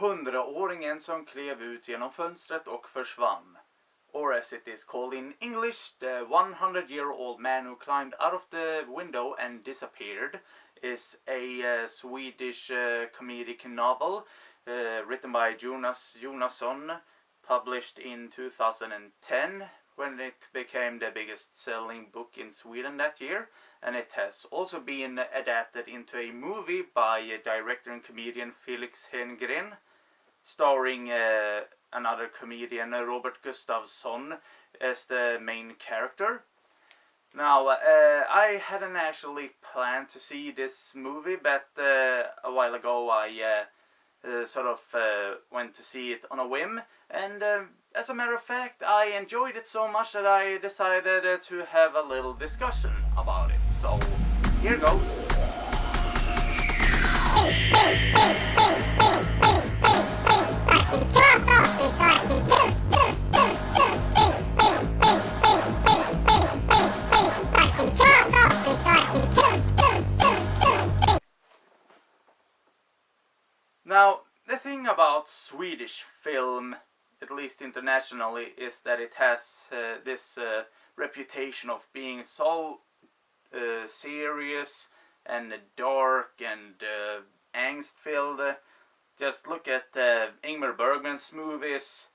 Hundraåringen som klev ut genom fönstret och försvann. Or as it is called in English, the 100-year-old man who climbed out of the window and disappeared, is a Swedish comedic novel written by Jonas Jonasson, published in 2010, when it became the biggest selling book in Sweden that year. And it has also been adapted into a movie by director and comedian Felix Herngren, starring another comedian, Robert Gustafsson, as the main character. Now, I hadn't actually planned to see this movie, but a while ago I went to see it on a whim, and as a matter of fact, I enjoyed it so much that I decided to have a little discussion about it. So, here goes. Now, the thing about Swedish film, at least internationally, is that it has this reputation of being so serious and dark and angst-filled. Just look at Ingmar Bergman's movies,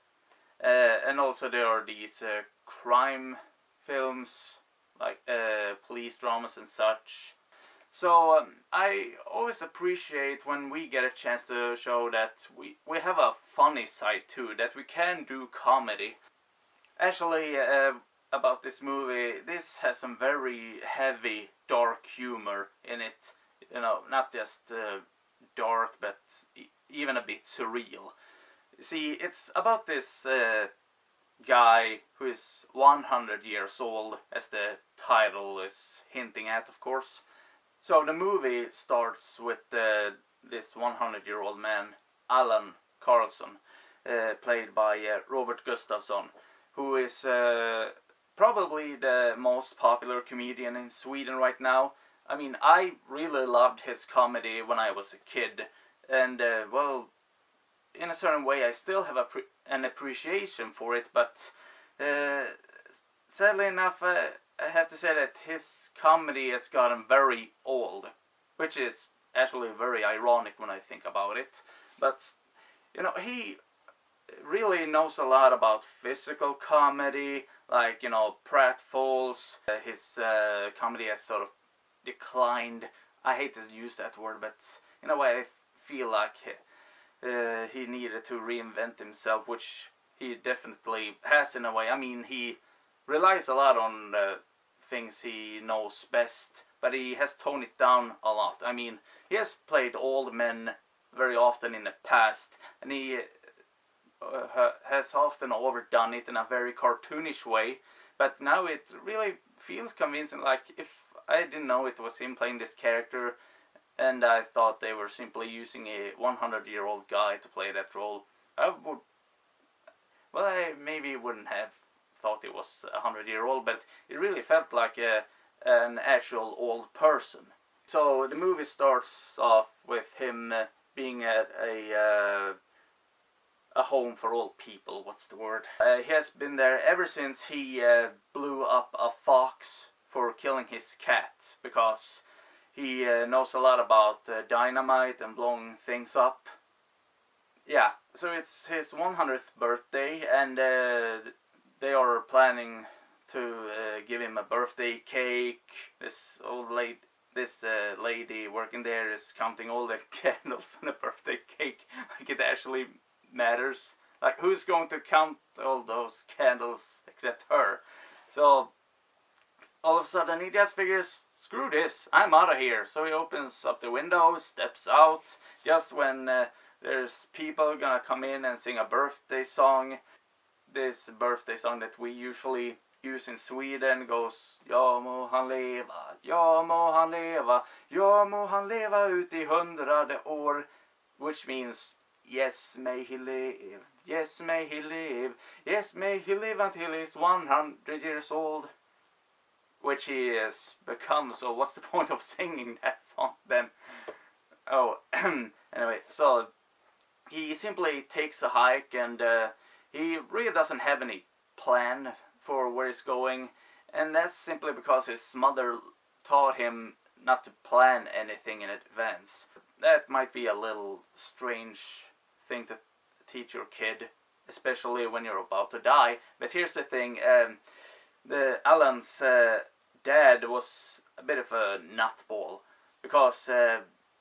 and also there are these crime films, like police dramas and such. So I always appreciate when we get a chance to show that we have a funny side too, that we can do comedy. Actually, about this movie, this has some very heavy, dark humor in it. You know, not just dark, but even a bit surreal. See, it's about this guy who is 100 years old, as the title is hinting at, of course. So the movie starts with this 100-year-old man, Allan Karlsson, played by Robert Gustafsson, who is probably the most popular comedian in Sweden right now. I mean, I really loved his comedy when I was a kid, and well, in a certain way I still have an appreciation for it, but sadly enough, I have to say that his comedy has gotten very old, which is actually very ironic when I think about it. But, you know, he really knows a lot about physical comedy, like, you know, pratfalls. His comedy has sort of declined. I hate to use that word, but in a way I feel like he needed to reinvent himself, which he definitely has in a way. I mean, he relies a lot on things he knows best, but he has toned it down a lot. I mean, he has played old men very often in the past, and he has often overdone it in a very cartoonish way, but now it really feels convincing. Like, if I didn't know it was him playing this character, and I thought they were simply using a 100-year-old guy to play that role, I maybe wouldn't have thought it was 100-year-old, but it really felt like an actual old person. So the movie starts off with him being at a home for old people. What's the word? He has been there ever since he blew up a fox for killing his cat, because he knows a lot about dynamite and blowing things up. Yeah, so it's his 100th birthday, and they are planning to give him a birthday cake. This lady working there is counting all the candles on the birthday cake, like it actually matters. Like, who's going to count all those candles except her? So all of a sudden he just figures, screw this, I'm out of here. So he opens up the window, steps out, just when there's people gonna come in and sing a birthday song. This birthday song that we usually use in Sweden goes: Ja må han leva, ja må han leva, ja må han leva ut i 100 år, which means yes may he live, yes may he live, yes may he live until he's 100 years old, which he has become. So what's the point of singing that song then? Oh, anyway, so he simply takes a hike, and he really doesn't have any plan for where he's going, and that's simply because his mother taught him not to plan anything in advance. That might be a little strange thing to teach your kid, especially when you're about to die. But here's the thing, Alan's dad was a bit of a nutball, because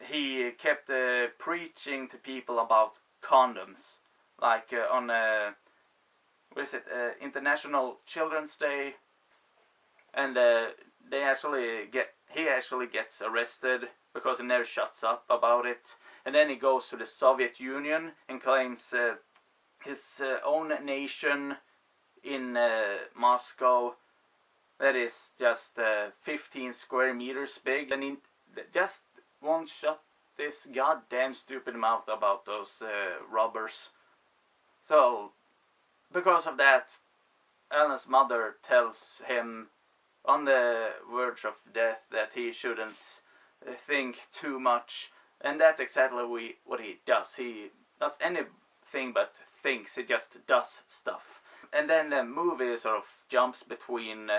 he kept preaching to people about condoms, like on what is it, International Children's Day, and he actually gets arrested because he never shuts up about it, and then he goes to the Soviet Union and claims his own nation in Moscow that is just 15 square meters big, and he just won't shut this goddamn stupid mouth about those robbers. So, because of that, Alan's mother tells him on the verge of death that he shouldn't think too much, and that's exactly what he does. He does anything but thinks, he just does stuff. And then the movie sort of jumps between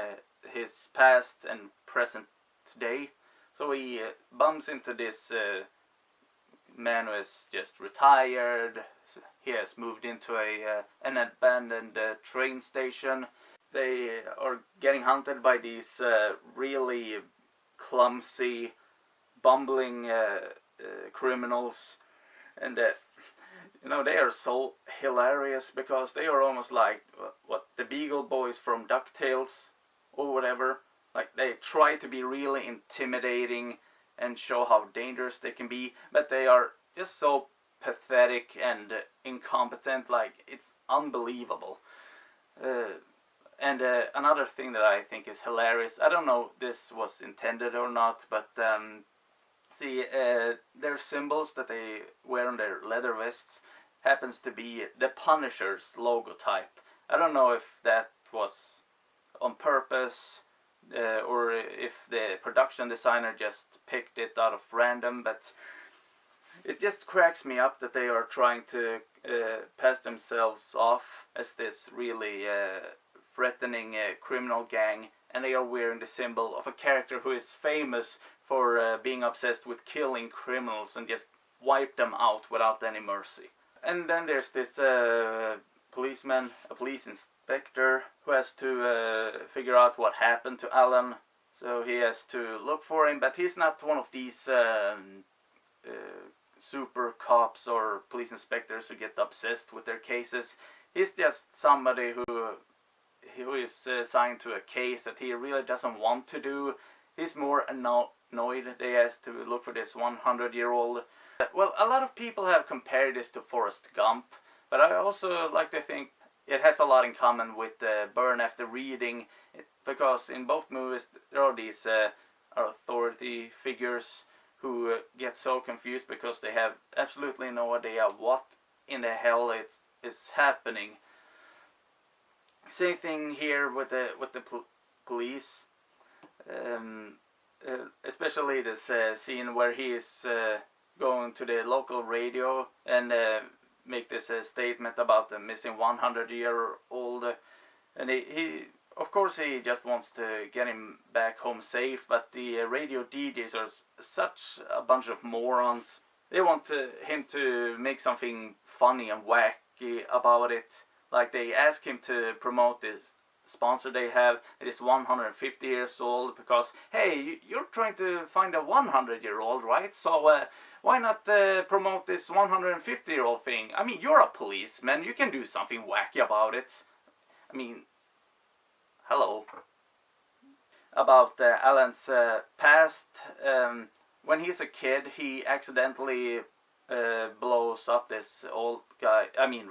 his past and present day. So he bumps into this man who is just retired. He has moved into an abandoned train station. They are getting hunted by these really clumsy, bumbling criminals, and you know, they are so hilarious because they are almost like what the Beagle Boys from DuckTales or whatever. Like, they try to be really intimidating and show how dangerous they can be, but they are just so pathetic and incompetent. Like, it's unbelievable. And another thing that I think is hilarious, I don't know if this was intended or not, but see, their symbols that they wear on their leather vests happens to be the Punisher's logotype. I don't know if that was on purpose or if the production designer just picked it out of random, but it just cracks me up that they are trying to pass themselves off as this really threatening criminal gang, and they are wearing the symbol of a character who is famous for being obsessed with killing criminals and just wipe them out without any mercy. And then there's this policeman, a police inspector, who has to figure out what happened to Alan. So he has to look for him, but he's not one of these super cops or police inspectors who get obsessed with their cases. He's just somebody who is assigned to a case that he really doesn't want to do. He's more annoyed that he has to look for this 100-year-old. Well, a lot of people have compared this to Forrest Gump, but I also like to think it has a lot in common with Burn After Reading, because in both movies there are these authority figures who get so confused because they have absolutely no idea what in the hell is happening. Same thing here with the police, especially this scene where he is going to the local radio and make this statement about the missing 100-year-old, and he of course he just wants to get him back home safe, but the radio DJs are such a bunch of morons. They want him to make something funny and wacky about it. Like, they ask him to promote this sponsor they have that is 150 years old, because, hey, you're trying to find a 100-year-old, right? So why not promote this 150-year-old thing? I mean, you're a policeman, you can do something wacky about it. I mean, hello. About Alan's past, when he's a kid, he accidentally blows up this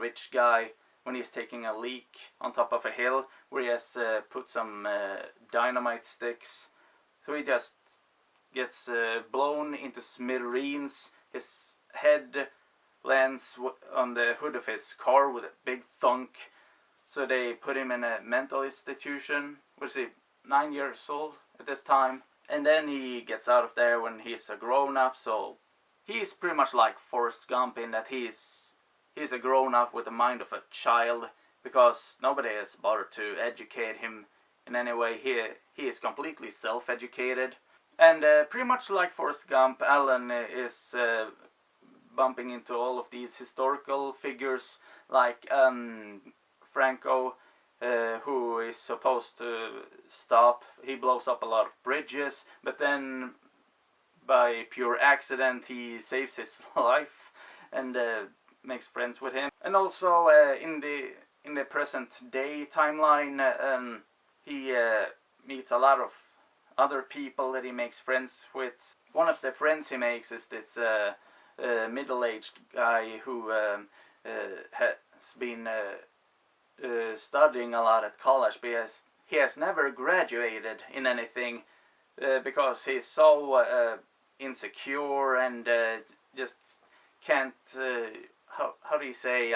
rich guy, when he's taking a leak on top of a hill where he has put some dynamite sticks. So he just gets blown into smithereens. His head lands on the hood of his car with a big thunk. So they put him in a mental institution. Was he 9 years old at this time? And then he gets out of there when he's a grown-up. So he's pretty much like Forrest Gump in that he's he's a grown-up with the mind of a child, because nobody has bothered to educate him in any way. He is completely self-educated. And pretty much like Forrest Gump, Alan is bumping into all of these historical figures, like Franco, who is supposed to stop. He blows up a lot of bridges, but then by pure accident he saves his life and makes friends with him. And also in the present day timeline, he meets a lot of other people that he makes friends with. One of the friends he makes is this middle-aged guy who has been studying a lot at college, because he has never graduated in anything, because he's so insecure and just can't, how do you say,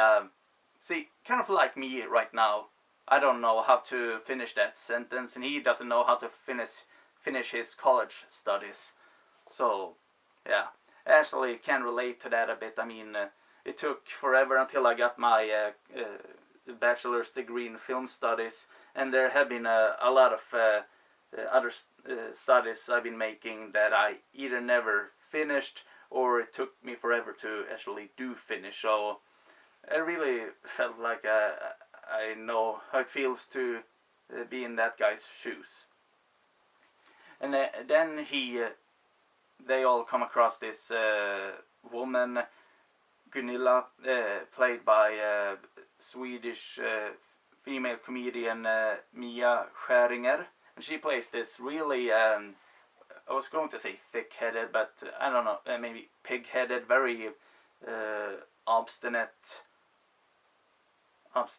see, kind of like me right now. I don't know how to finish that sentence, and he doesn't know how to finish his college studies. So, yeah, I actually can relate to that a bit. I mean, it took forever until I got my bachelor's degree in film studies, and there have been a lot of other studies I've been making that I either never finished, or it took me forever to actually do finish. So I really felt like I know how it feels to be in that guy's shoes. And then they all come across this woman, Gunilla, played by Swedish female comedian Mia Skäringer. And she plays this really, I was going to say thick-headed, but I don't know, maybe pig-headed, very obstinate, God,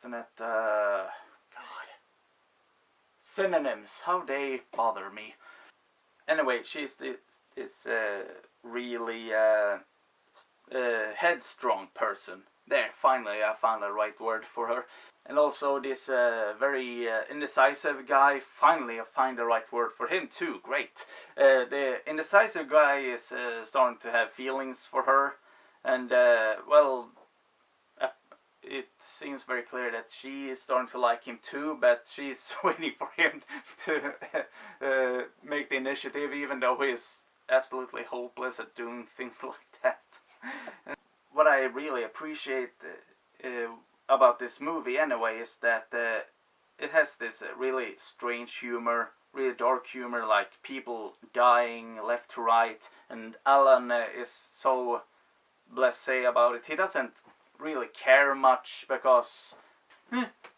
synonyms, how they bother me. Anyway, she's this really headstrong person. There, finally I found the right word for her. And also this very indecisive guy. Finally I find the right word for him too. Great. The indecisive guy is starting to have feelings for her. And well, it seems very clear that she is starting to like him too, but she's waiting for him to make the initiative, even though he's absolutely hopeless at doing things like that. What I really appreciate about this movie anyway is that it has this really strange humor, really dark humor, like people dying left to right, and Alan is so blasé about it. He doesn't really care much, because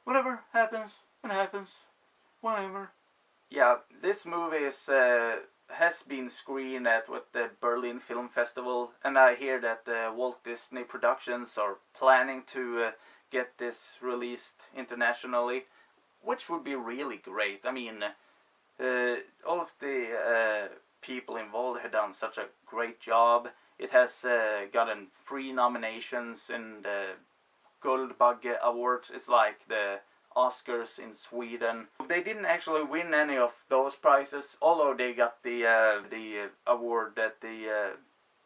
whatever happens, it happens, whatever. Yeah, this movie is has been screened at the Berlin Film Festival, and I hear that Walt Disney Productions are planning to get this released internationally, which would be really great. I mean, all of the people involved have done such a great job. It has gotten 3 nominations in the Guldbagge Awards. It's like the Oscars in Sweden. They didn't actually win any of those prizes, although they got the award that the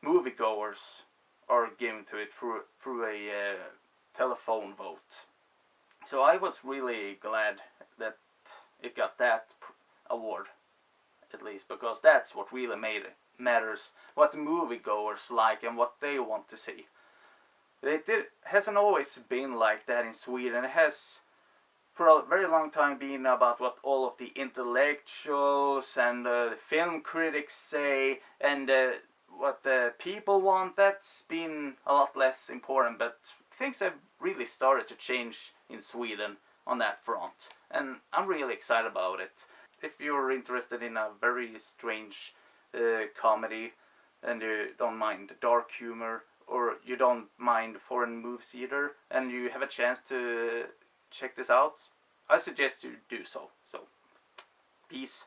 moviegoers are given to it through a telephone vote. So I was really glad that it got that award, at least, because that's what really matters, what the moviegoers like and what they want to see. It hasn't always been like that in Sweden. It has for a very long time been about what all of the intellectuals and the film critics say, and what the people want. That's been a lot less important, but things have really started to change in Sweden on that front, and I'm really excited about it. If you're interested in a very strange comedy, and you don't mind dark humor, or you don't mind foreign movies either, and you have a chance to check this out, I suggest you do so. So, peace.